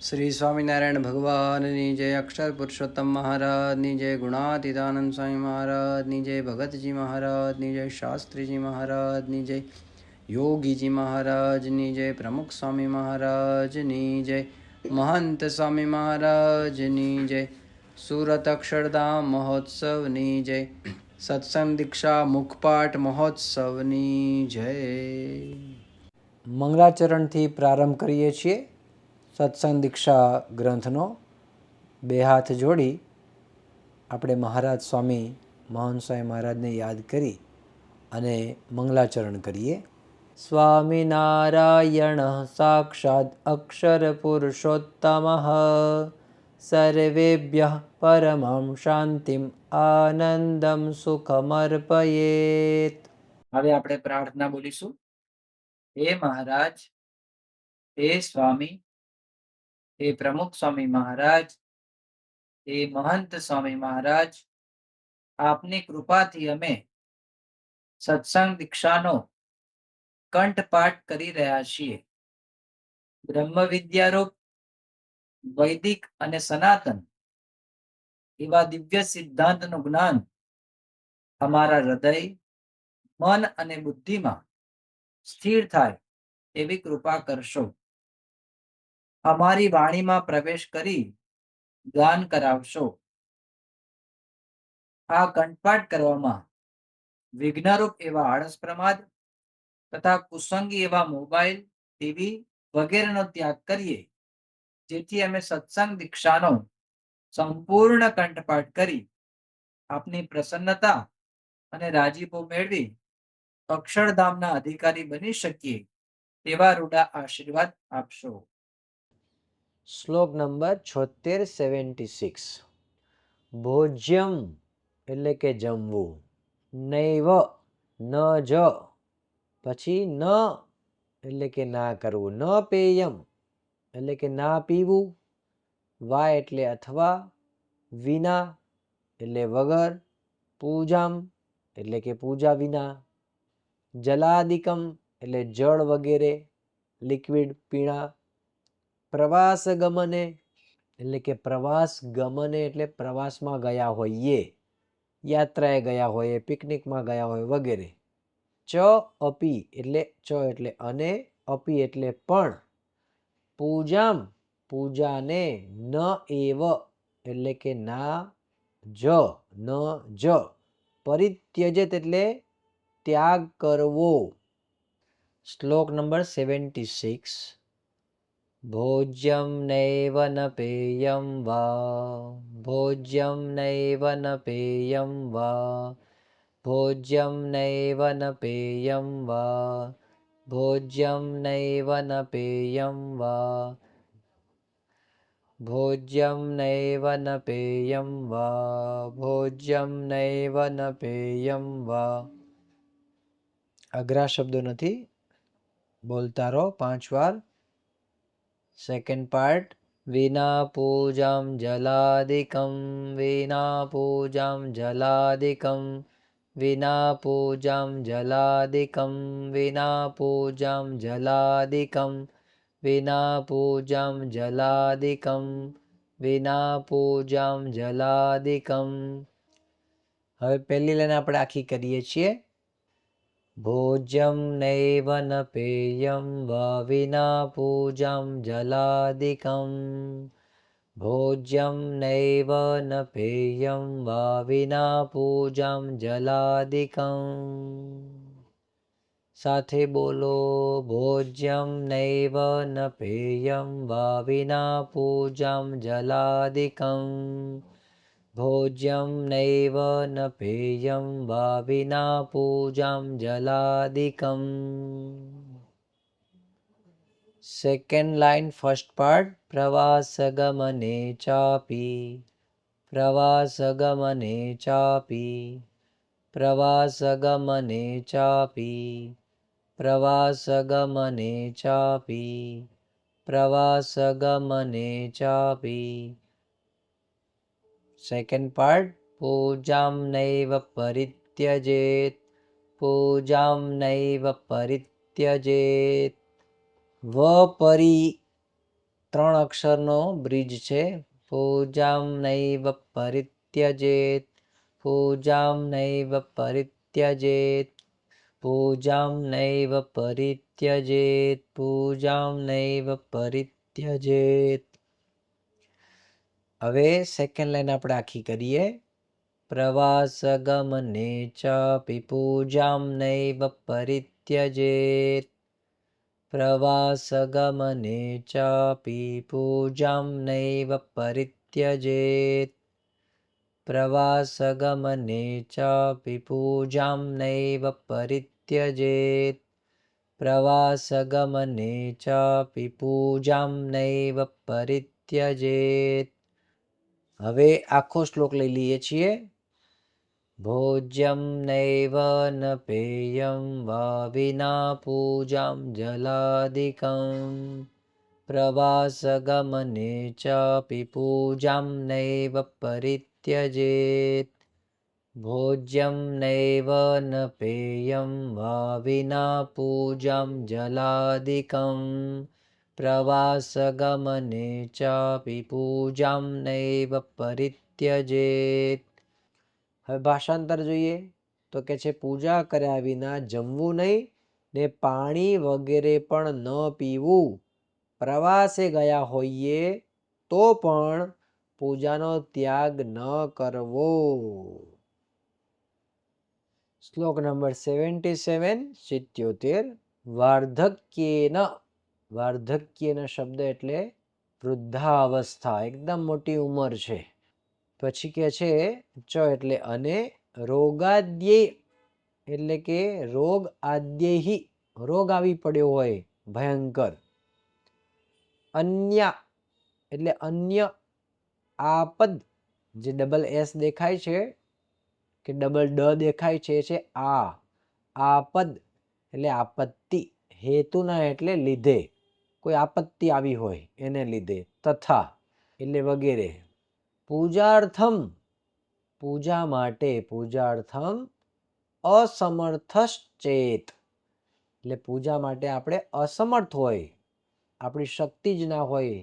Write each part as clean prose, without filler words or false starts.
श्री स्वामीनारायण भगवाननी जय, अक्षर पुरुषोत्तम महाराजनी जय, गुणातीतानंद स्वामी महाराजनी जय, भगतजी महाराजनी जय, शास्त्रीजी महाराजनी जय, योगीजी महाराजनी जय, प्रमुख स्वामी महाराजनी जय, महंत स्वामी महाराजनी जय, सूरत अक्षरधाम महोत्सवनी जय, सत्संग दीक्षा मुखपाठ महोत्सवनी जय। મંગલાચરણથી પ્રારંભ કરીએ છીએ સત્સંગ દીક્ષા ગ્રંથનો। બે હાથ જોડી આપણે મહારાજ સ્વામી મહંત સ્વામી મહારાજને યાદ કરી અને મંગલાચરણ કરીએ। સ્વામિનારાયણ સાક્ષાત અક્ષર પુરુષોત્તમ સર્વેભ્યઃ પરમં શાંતિમ આનંદમ સુખમર્પયેત। હવે આપણે પ્રાર્થના બોલીશું। હે મહારાજ, હે સ્વામી, हे प्रमुख स्वामी महाराज, हे महंत स्वामी महाराज, आपनी कृपाथी अमे सत्संग दीक्षानो कंठपाठ करी रह्या छीए। ब्रह्म विद्यारूप वैदिक अने सनातन एवा दिव्य सिद्धांतनु ज्ञान अमारा हृदय, मन अने बुद्धि में स्थिर थाय एवी कृपा करशो। अमारी वाणी में प्रवेश करी गान करावशो। आ कंठपाठ करवामां विघ्नरूप एवा आळस प्रमाद तथा कुसंगी एवा मोबाइल, टीवी वगैरेनो त्याग करिए, जेथी अमे सत्संग दीक्षानो संपूर्ण कंठपाठ करी आपनी प्रसन्नता अने राजीपो मेळवी अक्षरधामना अधिकारी बनी शकीए तेवा रूडा आशीर्वाद आपशो। श्लोक नंबर 76 भोज्यम એટલે કે જમવું, નૈવ ન જ પછી ન એટલે કે ના કરવું, ન પેયમ એટલે કે ના પીવું, વા એટલે અથવા, વિના એટલે વગર, પૂજામ એટલે કે પૂજા વિના, જલાદિકમ એટલે જળ વગેરે, લિક્વિડ પીણા, પ્રવાસ ગમને એટલે કે પ્રવાસ ગમને એટલે પ્રવાસમાં ગયા હોઈએ, યાત્રાએ ગયા હોય, પિકનિકમાં ગયા હોય વગેરે। ચ અપી એટલે અને, અપી એટલે પણ, પૂજામ પૂજાને, ન એવ એટલે કે ના જ, ન જ, પરિત્યજેત એટલે ત્યાગ કરવો। શ્લોક નંબર 76 भोज्यं नैव न पेयं वा, भोज्यं नैव न पेयं वा, भोज्यं नैव न पेयं वा, भोज्यं नैव न पेयं वा, भोज्यं नैव न पेयं वा, भोज्यं नैव न पेयं वा। अग्रा शब्दों नथी, बोलता रहो 5 वार। सेकेंड पार्ट विना पूजां जलादिकं, विना पूजां जलादिकं, विना पूजां जलादिकं, विना पूजां जलादिकं, विना पूजां जलादिकं, विना पूजां जलादिकं। હવે પહેલી લાઈન આપણે આખી કરીએ છીએ। भोज्यं नैव न पेयं वा, विना पूजां जलादिकं, भोज्यं नैव न पेयं वा, विना पूजां जलादिकं। साथे बोलो भोज्यं नैव न पेयं वा, विना पूजां जलादिकं, भोज्यं नैव न पेयं वा, विना पूजां जलादिकं। सेकेंड लाइन फर्स्ट पार्ट प्रवासगमने चापि, प्रवासगमने चापि, प्रवासगमने चापि, प्रवासगमने चापि, प्रवासगमने चापि। सेकेंड पार्ट पूजां नैव परित्यजेत्, पूजां नैव परित्यजेत्, वपरि 3 અક્ષરનો બ્રિજ છે. પૂજામ નૈવ પરિત્યજેત, પૂજામ નૈવ પરિત્યજેત, પૂજામ નૈવ પરિત્યજેત, પૂજામ નૈવ પરિત્યજેત. હવે સેકન્ડ લાઈન આપણે આખી કરીએ. પ્રવાસગમને ચાપી પૂજામ નૈવ પરિત્યજેત, પ્રવાસગમને ચાપી પૂજામ નૈવ પરિત્યજેત, પ્રવાસગમને ચાપી પૂજામ નૈવ પરિત્યજેત, પ્રવાસગમને ચાપી પૂજામ નૈવ પરિત્યજેત. હવે આખો શ્લોક લઈ લઈએ છીએ. ભોજ્યમ નૈવ ન પેયમ વા વિના પૂજામ જલાદિકમ, પ્રવાસગમને ચાપી પૂજામ નૈવ પરિત્યજેત, ભોજ્યમ નૈવ ન પેયમ વા વિના પૂજામ જલાદિકમ, પ્રવાસગમને ચાપી પૂજામ નૈવ પરિત્યજેત. હવે ભાષાંતર જોઈએ તો કે છે પૂજા કર્યા વિના જમવું નહીં ને પાણી વગેરે પણ ન પીવું. પ્રવાસે ગયા હોઈએ તો પણ પૂજાનો ત્યાગ ન કરવો. શ્લોક નંબર 77. વાર્ધક્યેન, વાર્ધક્યેન શબ્દ એટલે વૃદ્ધાવસ્થા, એકદમ મોટી ઉંમર છે. પછી કે છે ચ એટલે અને, રોગાદ્યે એટલે કે રોગ આદ્યૈહિ, રોગ આવી પડ્યો હોય ભયંકર. અન્ય એટલે અન્ય, આપદ જે ડબલ એસ દેખાય છે કે ડબલ ડ દેખાય છે આપદ એટલે આપત્તિ, હેતુના એટલે લીધે, કોઈ આપત્તિ આવી હોય એને લીધે. તથા એટલે વગેરે. પૂજાર્થમ પૂજા માટે, પૂજાર્થમ અસમર્થશ્ચેત એટલે પૂજા માટે આપણે અસમર્થ હોય, આપણી શક્તિ જ ના હોય.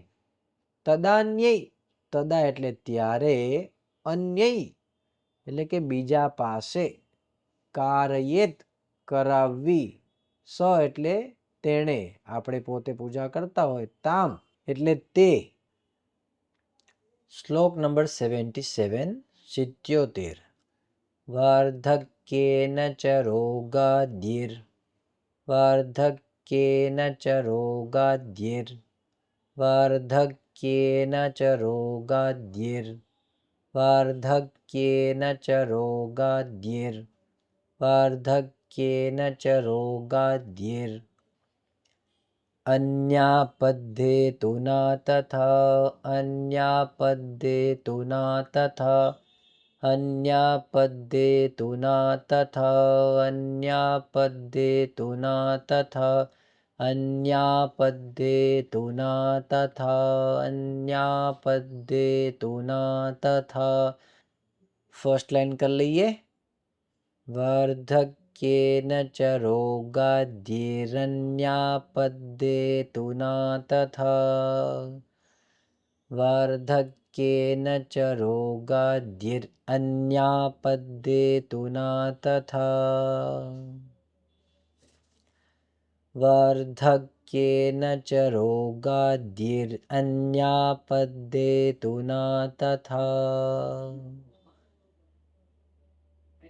તદાન્યય, તદા એટલે ત્યારે, અન્યય એટલે કે બીજા પાસે, કારયેત કરાવવી, સ એટલે તેણે, આપણે પોતે પૂજા કરતા હોય તામ એટલે તે. શ્લોક નંબર 77. વાર્ધક્યેન ચ રોગાદ્યિર, વાર્ધક્યેન ચ રોગાદ્યિર, વાર્ધક્યેન ચ રોગાદ્યિર, વાર્ધક્યેન ચ રોગાદ્યિર, વાર્ધક્યેન ચ રોગાદ્યિર. અન્યાપદ્ધેતુ ના તથા, અન્યાપદ્ધેતુ ના તથા, અન્યાપદ્ધેતુ ના તથા, અન્યાપદ્ધેતુ ના તથા, અન્યાપદ્ધેતુ ના તથા, અન્યાપદ્ધેતુ ના તથા. ફર્સ્ટ લાઈન કરી લઈએ. વાર્ધક્યેન ચ રોગાદ્યિરન્યાપદ્ધેતુ ના તથા, વાર્ધક્યેન ચ રોગાદ્યિરન્યાપદ્ધેતુ ના તથા, વાર્ધક્યેન ચ રોગાદ્યિરન્યાપદ્ધેતુ ના તથા,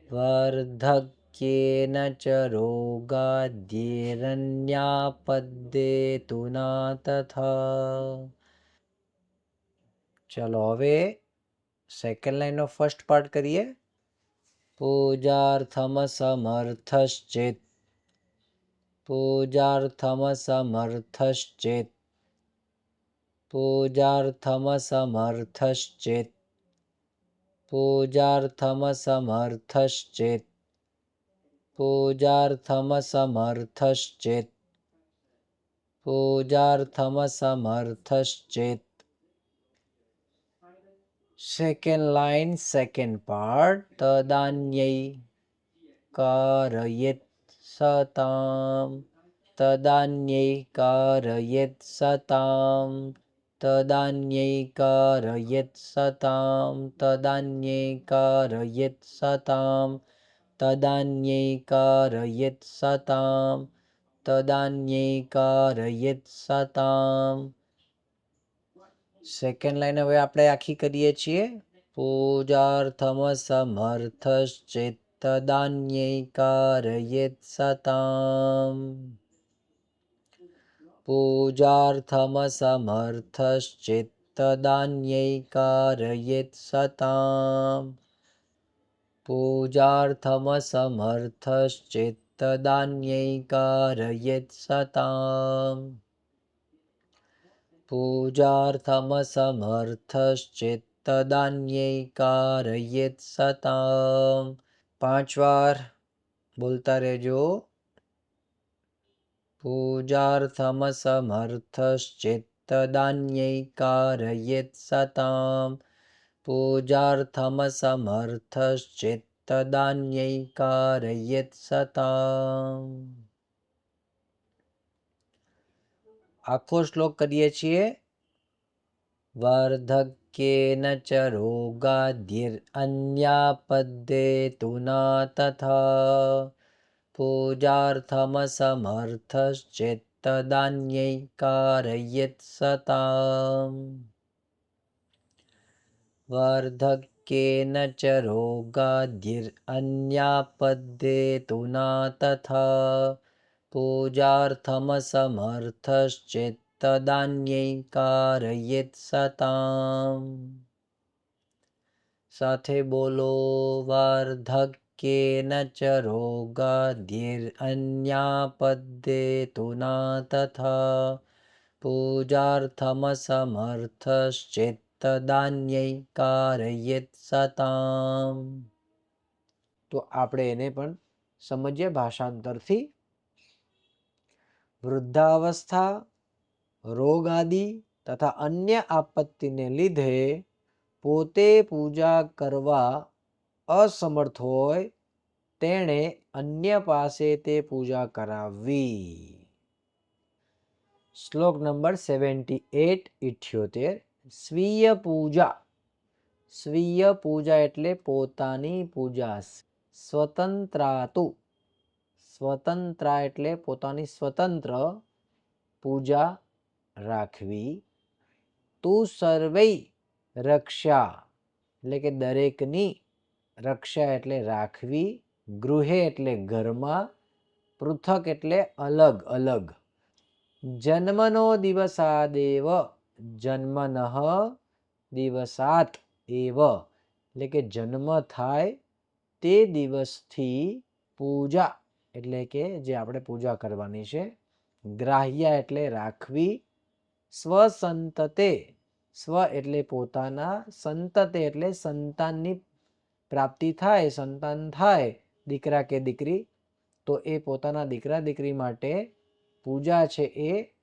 વાર્ધક્યેન ચ રોગાદ્યિરન્યાપદ્ધેતુ ના તથા. ચલો હવે સેકન્ડ લાઈનનો ફર્સ્ટ પાર્ટ કરીએ. પૂજાર્થમ સમર્થશ્ચેત, પૂજાર્થમ સમર્થશ્ચેત, પૂજાર્થમ સમર્થશ્ચેત, પૂજાર્થમ સમર્થશ્ચેત, પૂજાર્થમ સમર્થશ્ચેત, પૂજાર્થમ સમર્થશ્ચેત. Second line second part. તદાન્યૈ કારયેત સતામ, તદાન્યૈ કારયેત સતામ, तदान्यैकारयत्सतां तदान्यैकारयत्सतां तदान्यैकारयत्सतां तदान्यैकारयत्सतां। સેકન્ડ લાઈન હવે આપણે આખી કરીએ છીએ. પૂજાર્થમ સમર્થશ્ચેત્તદાન્યૈकारયત્સતામ પૂજાર્થમ સમર્થશ્ચેત્તદાન્યૈकारયત્સતામ પૂજાર્થમ સમર્થશ્ચેત્તદાન્યૈकारયત્સતામ પૂજાર્થમ સમર્થશ્ચેત્તદાન્યૈकारયત્સતામ. 5 વાર બોલતા રહેજો. પૂજાર્થમ સમર્થશ્ચેત્તદાન્યૈकारયત્સતામ પૂજાર્થમ સમર્થશ્ચેત્તદાન્યૈकारયત્સતામ. આખો શ્લોક કરીએ છીએ. વાર્ધક્યેન ચ રોગાદ્યન્યાપદ્યેતુ ના તથા પૂજાર્થમ સમર્થશ્ચેત્તદાન્યૈकारયત્સતામ વાર્ધક્યેન ચ રોગાદ્યન્યાપદ્યેતુ ના તથા પૂજાર્થમ સમર્થશ્ચેત્તદાન્યૈकारયત્સતામ. સાથે બોલો. વાર્ધક્યેન ચ રોગાદ્યન્યાપદ્યેતુ ના તથા પૂજાર્થમ સમર્થશ્ચેત્તદાન્યૈकारયત્સતામ. તો આપણે એને પણ સમજીએ ભાષાંતરથી. વૃદ્ધાવસ્થા, રોગ આદિ તથા અન્ય આપત્તિને લીધે પોતે પૂજા કરવા અસમર્થ હોય તેણે અન્ય પાસે તે પૂજા કરાવવી. શ્લોક નંબર 78-78. સ્વીય પૂજા. સ્વીય પૂજા એટલે પોતાની પૂજા. સ્વતંત્રાતુ. સ્વતંત્રા એટલે પોતાની સ્વતંત્ર પૂજા રાખવી. તું સર્વૈ રક્ષા એટલે કે દરેકની રક્ષા એટલે રાખવી. ગૃહે એટલે ઘરમાં. પૃથક એટલે અલગ અલગ. જન્મનો દિવસાદેવ. જન્મનઃ દિવસાત એવ એટલે કે જન્મ થાય તે દિવસથી પૂજા એટલે કે જે આપણે પૂજા કરવાની છે. ગ્રાહ્ય એટલે રાખવી. સ્વસંતતે. સ્વ એટલે પોતાના. સંતતે એટલે સંતાનની પ્રાપ્તિ થાય, સંતાન થાય, દીકરા કે દીકરી, તો એ પોતાના દીકરા દીકરી માટે પૂજા છે એ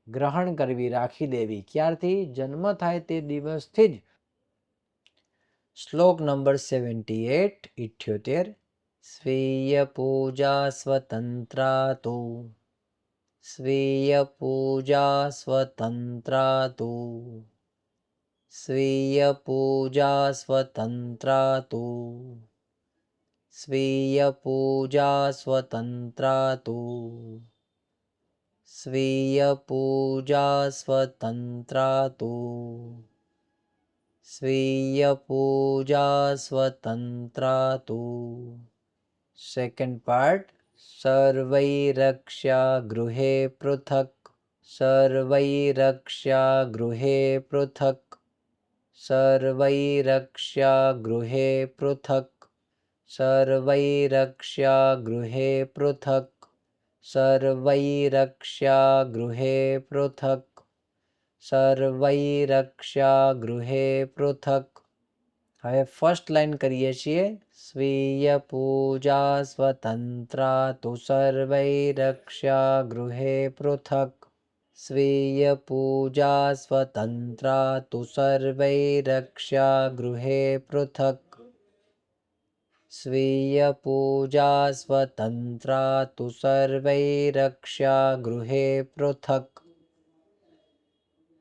ગ્રહણ કરવી, રાખી દેવી. ક્યારથી? જન્મ થાય તે દિવસથી જ. શ્લોક નંબર 78-78. સ્વીય પૂજા સ્વતંત્રાતુ. સ્વીય પૂજા સ્વતંત્રાતુ. સ્વીય પૂજા સ્વતંત્રાતુ. સ્વીય પૂજા સ્વતંત્રાતુ. સ્વીય પૂજા સ્વતંત્રાતુ. સ્વીય પૂજા સ્વતંત્રાતુ. Second part. સર્વૈરક્ષ્યા ગૃહે પૃથક. સર્વૈરક્ષ્યા ગૃહે પૃથક. સર્વૈરક્ષ્યા ગૃહે પૃથક. સર્વૈરક્ષ્યા ગૃહે પૃથક. સર્વૈરક્ષ્યા ગૃહે પૃથક. સર્વૈરક્ષ્યા ગૃહે પૃથક. હવે ફર્સ્ટ લાઈન કરીએ છીએ. સ્વીય પૂજા સ્વતંત્રાતુ સર્વૈરક્ષ્યા ગૃહે પૃથક. સ્વીય પૂજા સ્વતંત્રાતુ સર્વૈરક્ષ્યા ગૃહે પૃથક. સ્વીય પૂજા સ્વતંત્રાતુ સર્વૈરક્ષ્યા ગૃહે પૃથક.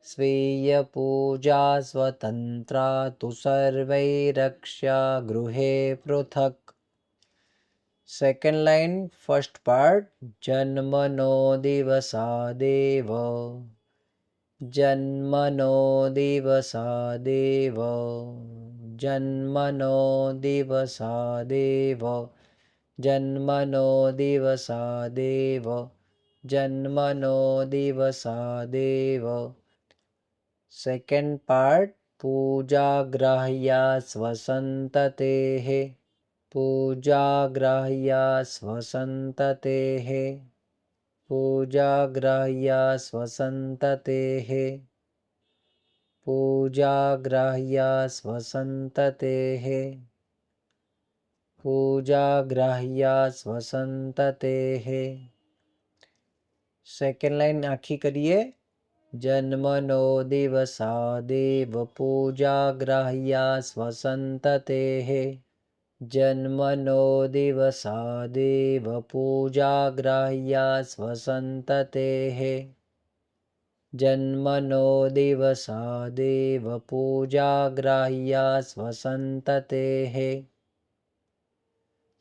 स्वीय पूजा स्वतंत्रा तु सर्वैरक्ष्या गृहे पृथक्. Second line first part. जन्मनो दिवसादेव जन्मनो दिवसादेव जन्मनो दिवसादेव जन्मनो दिवसादेव जन्मनो दिवसादेव. Second part. पूजाग्राह्या स्वसन्ततेः पूजाग्राह्या स्वसन्ततेः पूजाग्राह्या स्वसन्ततेः पूजाग्राह्या स्वसन्ततेः पूजाग्राह्या स्वसन्ततेः. सेकंड लाइन आखी करिए. जन्मनो दिवसादेव पूजाग्राह्या स्वसन्ततेः जन्मनो दिवसादेव पूजाग्राह्या स्वसन्ततेः जन्मनो दिवसादेव पूजाग्राह्या स्वसन्ततेः.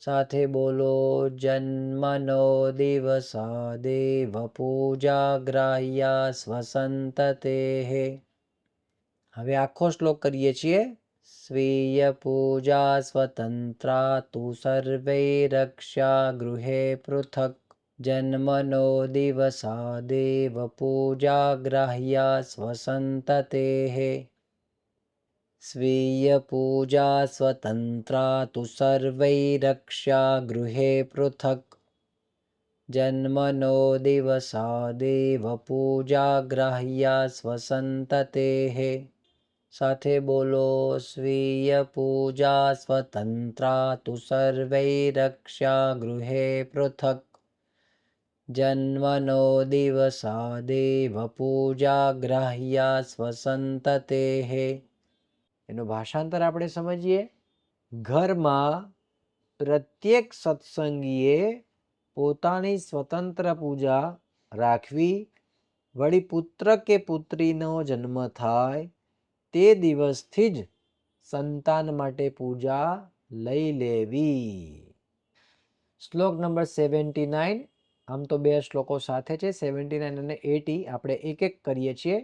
સાથે બોલો. જન્મનો દિવસાદેવ પૂજાગ્રાહ્યા સ્વસંતતેઃ. હવે આખો શ્લોક કરીએ છીએ. સ્વીય પૂજા સ્વતંત્રા તુ સર્વૈરક્ષ્યા ગૃહે પૃથક્. જન્મનો દિવસાદેવ પૂજાગ્રાહ્યા સ્વસંતતેઃ. स्वीय पूजा स्वतंत्रा तु सर्वैरक्ष्या गृहे पृथक्. जन्मनो दिवसादेव पूजाग्राह्या स्वसन्ततेः. સાથે બોલો. સ્વીય પૂજા સ્વતંત્રા તુ સર્વૈરક્ષ્યા ગૃહે પૃથક્. જન્મનો દિવસાદેવ પૂજાગ્રાહ્યા સ્વસંતતેઃ. એનું ભાષાંતર આપણે સમજીએ. ઘરમાં પ્રત્યેક સત્સંગીએ પોતાની સ્વતંત્ર પૂજા રાખવી. વળી પુત્ર કે પુત્રીનો જન્મ થાય તે દિવસથી જ સંતાન માટે પૂજા લઈ લેવી. શ્લોક નંબર 79. આમ તો બે શ્લોકો સાથે છે, 79 અને 80. આપણે એક એક કરીએ છીએ.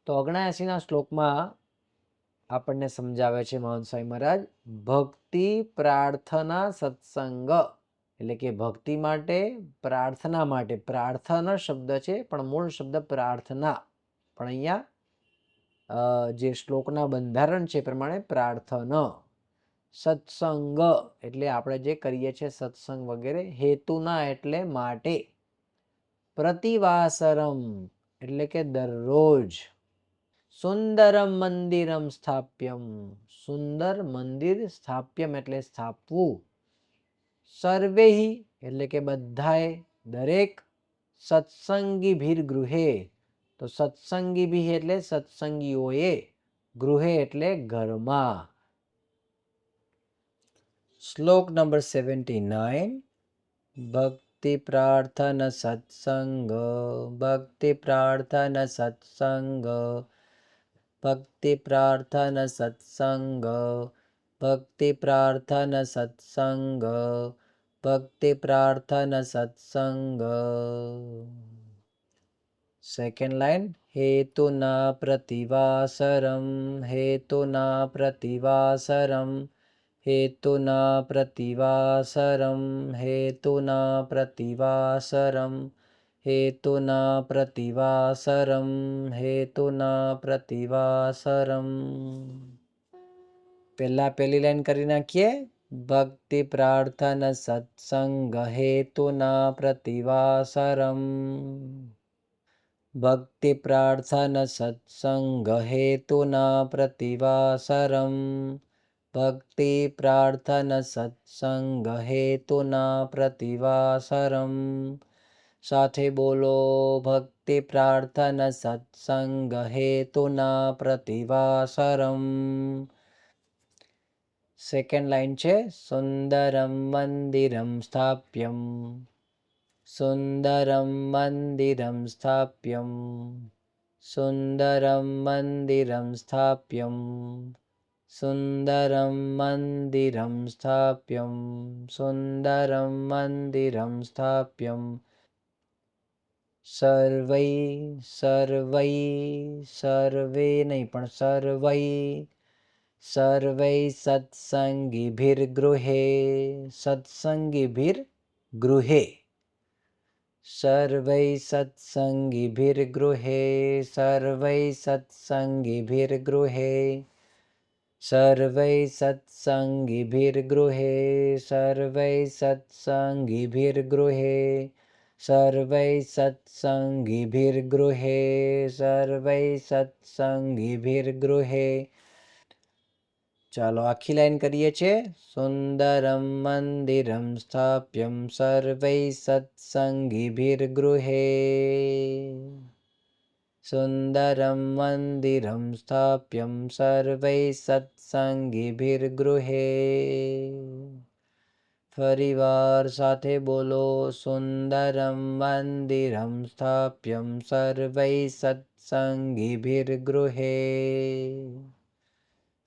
તો 79ના શ્લોકમાં આપણને સમજાવે છે મહંત સ્વામી મહારાજ, ભક્તિ પ્રાર્થના સત્સંગ એટલે કે ભક્તિ માટે પ્રાર્થના માટે. પ્રાર્થના શબ્દ છે પણ મૂળ શબ્દ પ્રાર્થના, પણ અહીંયા જે શ્લોકના બંધારણ છે પ્રમાણે પ્રાર્થના. સત્સંગ એટલે આપણે જે કરીએ છીએ સત્સંગ વગેરે. હેતુના એટલે માટે. પ્રતિવાસરમ એટલે કે દરરોજ. સુંદરમ મંદિરમ સ્થાપ્યમ સુંદર મંદિર, સ્થાપ્યમ એટલે સ્થાપવું. સર્વેહી એટલે કે બધાએ, દરેક. સત્સંગી ભીર ગૃહે તો સત્સંગી ભી એટલે સત્સંગીઓએ, ગૃહે એટલે ઘરમાં. શ્લોક નંબર 79. ભક્તિ પ્રાર્થન સત્સંગ ભક્તિ પ્રાર્થન સત્સંગ ભક્તિ પ્રાર્થન સત્સંગ ભક્તિ પ્રાર્થન સત્સંગ ભક્તિ પ્રાર્થન સત્સંગ. Second line. હેતુના પ્રતિવાસરમ હેતુના પ્રતિવાસરમ હેતુના પ્રતિવાસરમ હેતુના પ્રતિવાસરમ હેતુના પ્રતિવાસરમ હેતુના પ્રતિવાસરમ. પહેલી લાઈન કરી નાખીએ. ભક્તિ પ્રાર્થન સત્સંગ હેતુના પ્રતિવાસરમ ભક્તિ પ્રાર્થન સત્સંગ હેતુના પ્રતિવાસરમ ભક્તિ પ્રાર્થન સત્સંગ હેતુના પ્રતિવાસરમ. સાથે બોલો. ભક્તિ પ્રાર્થન સત્સંગ હેતુના પ્રતિવાસરમ. સેકન્ડ લાઈન છે. સુંદરમ મંદિરમ સ્થાપ્યમ સુંદરમ મંદિરમ સ્થાપ્યમ सुन्दरं मन्दिरं स्थाप्यं सुन्दरं मन्दिरं स्थाप्यं सुन्दरं मन्दिरं स्थाप्यं सर्वै सर्वै सर्वे नहीं पण सर्वै सत्संगिभिर्गृहे सत्संगिभिर्गृहे सर्वै सत्संगिभिर्गृहे सर्वै सत्संगिभिर्गृहे सर्वै सत्संगिभिर्गृहे सर्वै सत्संगिभिर्गृहे सर्वै सत्संगिभिर्गृहे सर्वै सत्संगिभिर्गृहे ચાલો આખી લાઈન કરીએ છીએ સુંદરમ મંદિરમ સ્થાપ્યમ સર્વૈ સત્સંગીભિર્ગૃહે સુંદરમ મંદિરમ સ્થાપ્યમ સર્વૈ સત્સંગીભિર્ગૃહે ફરીવાર સાથે બોલો સુંદરમ મંદિરમ સ્થાપ્યમ સર્વૈ સત્સંગીભિર્ગૃહે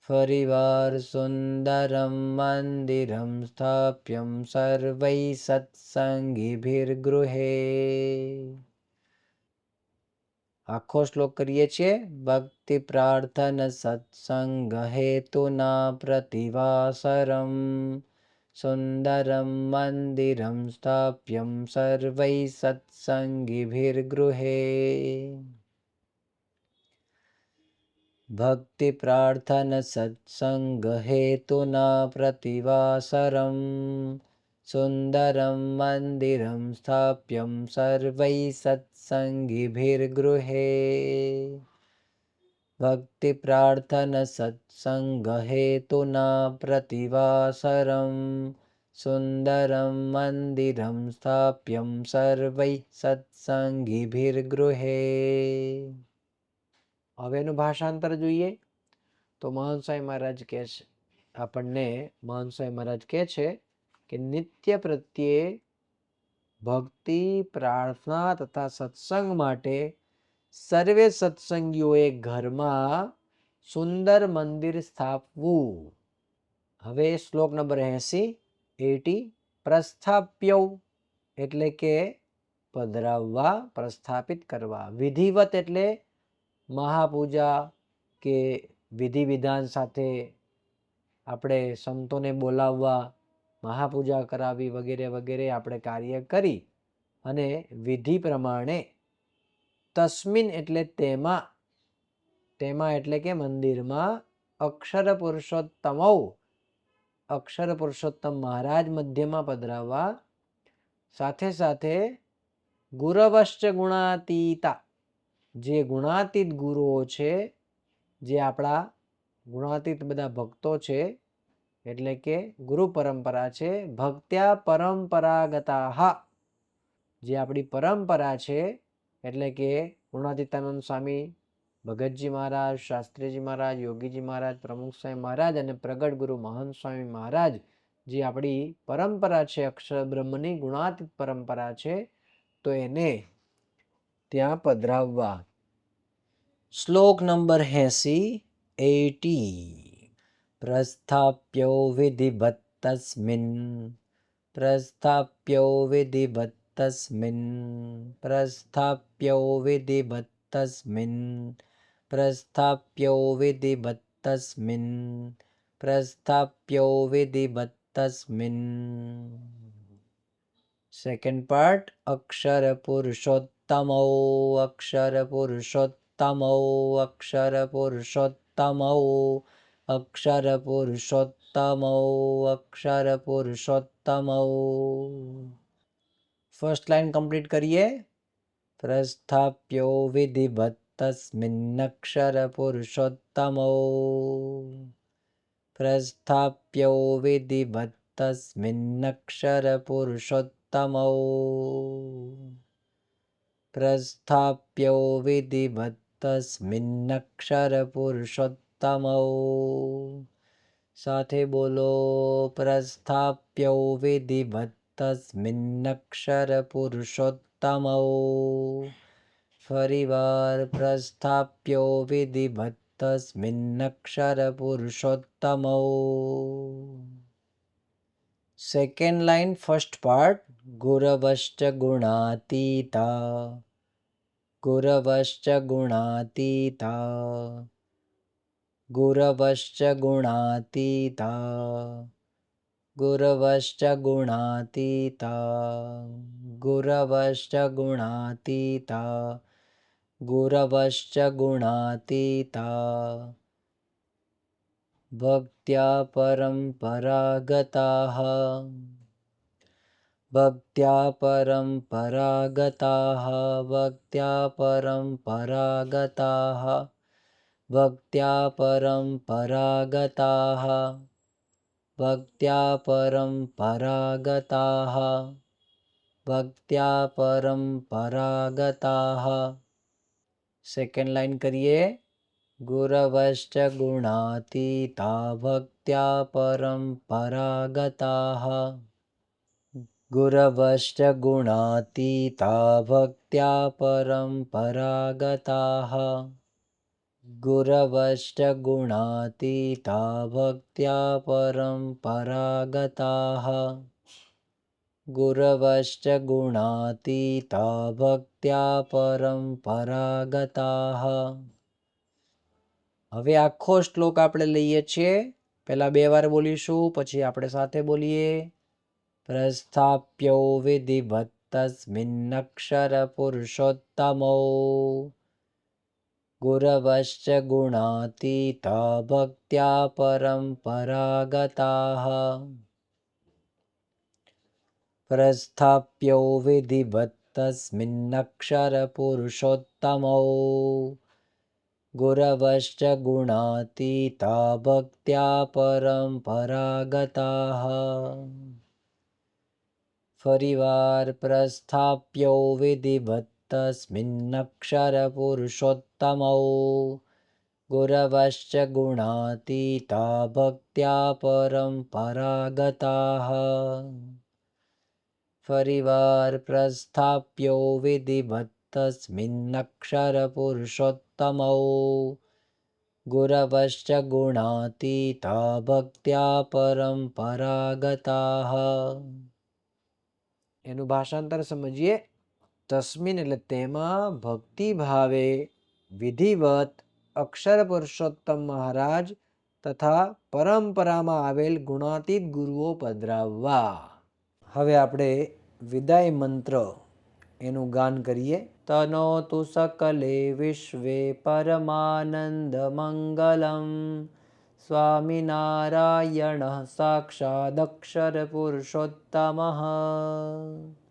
ફરીવાર સુંદરમ મંદિરમ સ્થાપ્યમ સર્વૈ સત્સંગીભિર્ગૃહે આખો શ્લોક કરીએ છીએ ભક્તિ પ્રાર્થન સત્સંગ હેતુના પ્રતિવાસરમ સુંદરમ મંદિરમ સ્થાપ્યમ સર્વૈ સત્સંગીભિર્ગૃહે ભક્તિ પ્રાર્થન સત્સંગ હેતુના પ્રતિવાસરમ સુંદરમ મંદિરમ સ્થાપ્યમ સર્વૈ સત્સંગીભિર્ગૃહે ભક્તિ પ્રાર્થન સત્સંગ હેતુના પ્રતિવાસરમ સુંદરમ મંદિરમ સ્થાપ્યમ સર્વૈ સત્સંગીભિર્ગૃહે હવે એનું ભાષાંતર જોઈએ તો મહંત સ્વામી મહારાજ કહે છે આપણને મહંત સ્વામી મહારાજ કહે છે કે નિત્ય પ્રત્યે ભક્તિ પ્રાર્થના તથા સત્સંગ માટે સર્વે સત્સંગીઓએ ઘરમાં સુંદર મંદિર સ્થાપવું. હવે શ્લોક નંબર 80 પ્રસ્થાપ્યૌ એટલે કે પધરાવવા પ્રસ્થાપિત કરવા. વિધિવત એટલે મહાપૂજા કે વિધિ વિધાન સાથે આપણે સંતોને બોલાવવા મહાપૂજા કરાવી વગેરે વગેરે આપણે કાર્ય કરી અને વિધિ પ્રમાણે તસ્મિન એટલે તેમાં એટલે કે મંદિરમાં અક્ષર પુરુષોત્તમ મહારાજ મધ્યમાં પધરાવવા સાથે સાથે ગુરવશ્ચ ગુણાતીતા જે ગુણાતીત ગુરુઓ છે જે આપણા ગુણાતીત બધા ભક્તો છે એટલે કે ગુરુ પરંપરા છે ભક્ત્યા પરંપરાગતા જે આપણી પરંપરા છે એટલે કે ગુણાતીતાનંદ સ્વામી ભગતજી મહારાજ શાસ્ત્રીજી મહારાજ યોગીજી મહારાજ પ્રમુખ સ્વામી મહારાજ અને પ્રગટ ગુરુ મહંત સ્વામી મહારાજ જે આપણી પરંપરા છે અક્ષર બ્રહ્મની ગુણાતીત પરંપરા છે તો એને ત્યાં પધરાવવા. શ્લોક નંબર 80 પ્રસ્થાપ્યો વિધિવત્તસ્મિન પ્રસ્થાપ્યો વિધિવત્તસ્મિન પ્રસ્થાપ્યો વિધિવત્તસ્મિન પ્રસ્થાપ્યો વિધિવત્તસ્મિન પ્રસ્થાપ્યો વિધિવત્તસ્મિન. સેકન્ડ પાર્ટ અક્ષર પુરુષોત્તમો અક્ષર પુરુષોત્તમો અક્ષર પુરુષોત્તમો અક્ષર પુરુષોત્તમો અક્ષર પુરુષોત્તમો. ફર્સ્ટ લાઈન કમ્પ્લીટ કરીએ. પ્રસ્થાપ્યો વિધિવત્તસ્મિન્નક્ષર પુરુષોત્તમો પ્રસ્થાપ્યો વિધિવત્તસ્મિન્નક્ષર પુરુષોત્તમો પ્રસ્થાપ્યો વિધિવત્તસ્મિન્નક્ષર પુરુષોત્તમો. સાથે બોલો પ્રસ્થાપ્યો વિધિવત્તસ્મિન્નક્ષર પુરુષોત્તમો ફરીવાર પ્રસ્થાપ્યો વિધિવત તસ્મિન્નક્ષર પુરુષોત્તમો. Second line first part. ગુરવશ્ચ ગુણાતીતા, ગુરવશ્ચ ગુણાતીતા, ગુરવશ્ચ ગુણાતીતા, ગુરવશ્ચ ગુણાતીતા, ગુરવશ્ચ ગુણાતીતા, ગુરવશ્ચ ગુણાતીતા. ભક્ત્યા પરંપરાગતાઃ, ભક્ત્યા પરંપરાગતાઃ, ભક્ત્યા પરંપરાગતાઃ, ભક્ત્યા પરંપરાગતાઃ, ભક્ત્યા પરંપરાગતાઃ, ભક્ત્યા પરંપરાગતાઃ. સેકન્ડ લાઈન કરીએ. ગુરવશ્ચ ગુણાતીતા ભક્ત્યા પરંપરાગતાઃ, ગુરવશ્ચ ગુણાતીતા ભક્ત્યા પરંપરાગતાઃ, ગુરવશ્ચ ગુણાતીતા ભક્ત્યા પરંપરાગતાઃ, ગુરવશ્ચ ગુણાતીતા ભક્ત્યા પરંપરાગતાઃ. હવે આખો શ્લોક આપણે લઈએ છીએ. પહેલા 2 વાર બોલીશું, પછી આપણે સાથે બોલીએ. પ્રસ્થાપ્યો વિધિવત તસ્મિન્નક્ષર પુરુષોત્તમો, ગુરવશ્ચ ગુણાતીતા ભક્ત્યા પરંપરાગતાઃ. પ્રસ્થાપ્યો વિધિવત તસ્મિન્નક્ષર પુરુષોત્તમો, ગુરવશ્ચ ગુણાતીતા ભક્ત્યા પરંપરાગતાઃ. ફરીવાર પ્રસ્થાપ્યો વિધિવત તસ્મિન્નક્ષર પુરુષોત્તમો, ગુરવશ્ચ ગુણાતીતા ભક્ત્યા પરંપરાગતાઃ. ફરીવાર પ્રસ્થાપ્યો વિધિવત તસ્મિન્નક્ષર પુરુષોત્તમો, ગુરવશ્ચ ગુણાતીતા ભક્ત્યા પરંપરાગતાઃ. એનું ભાષાંતર સમજીએ. તસ્મિન એટલે તેમાં, ભક્તિ ભાવે, વિધિવત અક્ષર પુરુષોત્તમ મહારાજ તથા પરંપરામાં આવેલ ગુણાતીત ગુરુઓ પધરાવવા. હવે આપણે વિદાય મંત્ર એનું ગાન કરીએ. તનોતુ સકલે વિશ્વે પરમાનંદ મંગલમ, સ્વામિનારાયણ સાક્ષાદક્ષર પુરુષોત્તમઃ.